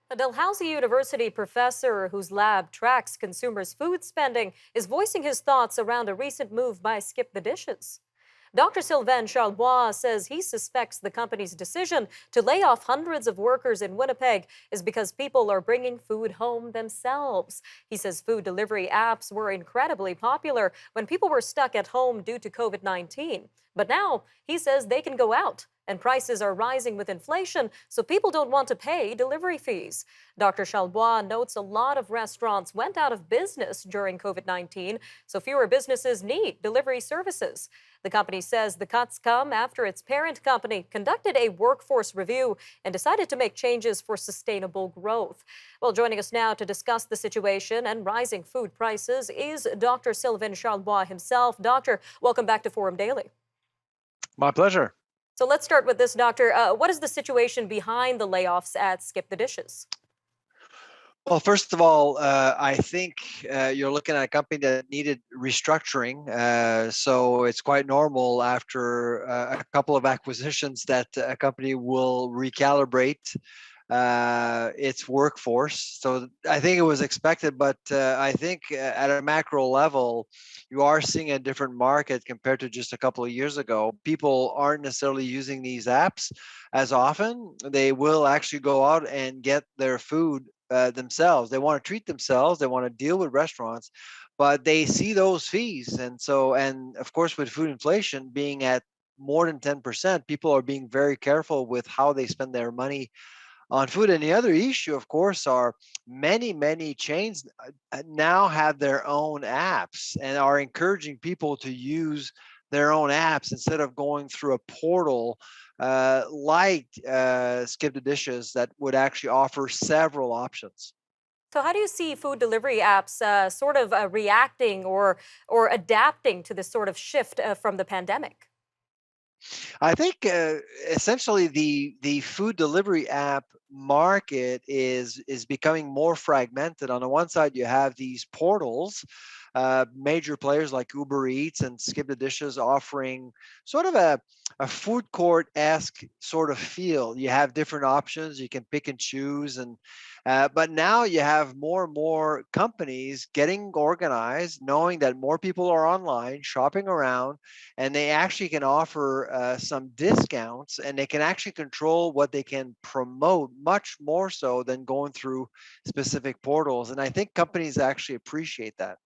A Dalhousie University professor whose lab tracks consumers' food spending is voicing his thoughts around a recent move by Skip the Dishes. Dr. Sylvain Charlebois says he suspects the company's decision to lay off hundreds of workers in Winnipeg is because people are bringing food home themselves. He says food delivery apps were incredibly popular when people were stuck at home due to COVID-19. But now he says they can go out and prices are rising with inflation, so people don't want to pay delivery fees. Dr. Charlebois notes a lot of restaurants went out of business during COVID-19, so fewer businesses need delivery services. The company says the cuts come after its parent company conducted a workforce review and decided to make changes for sustainable growth. Well, joining us now to discuss the situation and rising food prices is Dr. Sylvain Charlebois himself. Doctor, welcome back to Forum Daily. My pleasure. So let's start with this, Doctor. What is the situation behind the layoffs at Skip the Dishes? Well, first of all, I think you're looking at a company that needed restructuring. So it's quite normal after a couple of acquisitions that a company will recalibrate its workforce. So I think it was expected, but I think at a macro level, you are seeing a different market compared to just a couple of years ago. People aren't necessarily using these apps as often. They will actually go out and get their food themselves. They want to treat themselves. They want to deal with restaurants, but they see those fees, and of course, with food inflation being at more than 10%, people are being very careful with how they spend their money on food. And the other issue, of course, are many chains now have their own apps and are encouraging people to use their own apps instead of going through a portal like Skip the Dishes that would actually offer several options. So how do you see food delivery apps sort of reacting or adapting to this sort of shift from the pandemic? I think essentially the food delivery app market is becoming more fragmented. On the one side, you have these portals, major players like Uber Eats and Skip the Dishes offering sort of a food court esque sort of feel. You have different options, you can pick and choose, and but now you have more and more companies getting organized, knowing that more people are online shopping around and they actually can offer some discounts and they can actually control what they can promote much more so than going through specific portals. And I think companies actually appreciate that.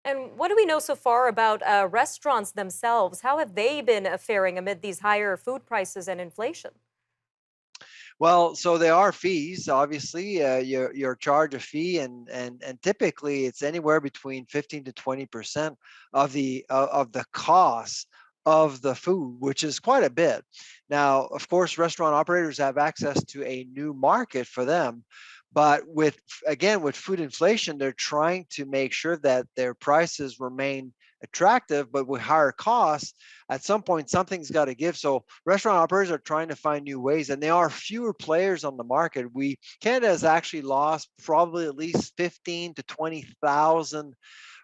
And what do we know so far about restaurants themselves? How have they been faring amid these higher food prices and inflation? Well, so there are fees. Obviously, you're charged a fee, and typically it's anywhere between 15 to 20% of the cost of the food, which is quite a bit. Now, of course, restaurant operators have access to a new market for them, but with again with food inflation, they're trying to make sure that their prices remain attractive, but with higher costs at some point something's got to give. So restaurant operators are trying to find new ways, and there are fewer players on the market. We Canada has actually lost probably at least 15 to 20,000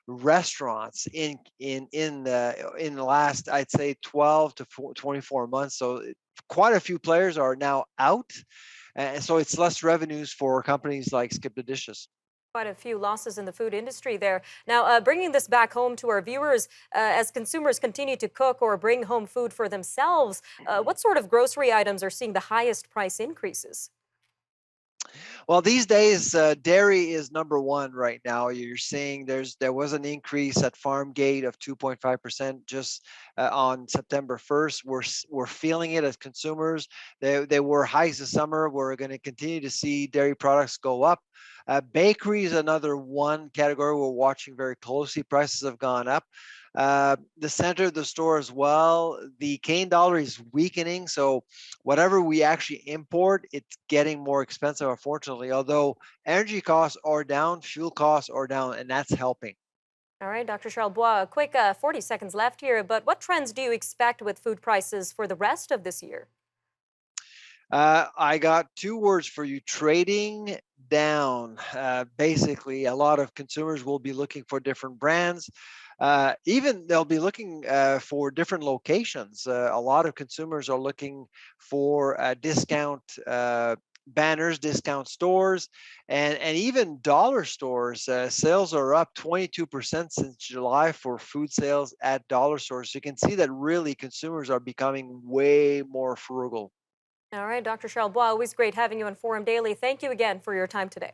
restaurants in the last, I'd say, 12 to 24 months. So quite a few players are now out, and so it's less revenues for companies like Skip the Dishes. Quite a few losses in the food industry there. Now, bringing this back home to our viewers, as consumers continue to cook or bring home food for themselves, what sort of grocery items are seeing the highest price increases? Well, these days, dairy is number one right now. You're seeing there was an increase at farm gate of 2.5% just on September 1st. We're feeling it as consumers. They were highs this summer. We're going to continue to see dairy products go up. Bakery is another one category we're watching very closely. Prices have gone up. The center of the store as well. The Canadian dollar is weakening, so whatever we actually import, it's getting more expensive, unfortunately. Although energy costs are down, fuel costs are down, and that's helping. All right, Dr. Charlebois, a quick 40 seconds left here, but what trends do you expect with food prices for the rest of this year? I got two words for you: trading down. Basically, a lot of consumers will be looking for different brands. Even they'll be looking for different locations. A lot of consumers are looking for discount banners, discount stores, and even dollar stores. Sales are up 22% since July for food sales at dollar stores. So you can see that really consumers are becoming way more frugal. All right, Dr. Charlebois, always great having you on Forum Daily. Thank you again for your time today.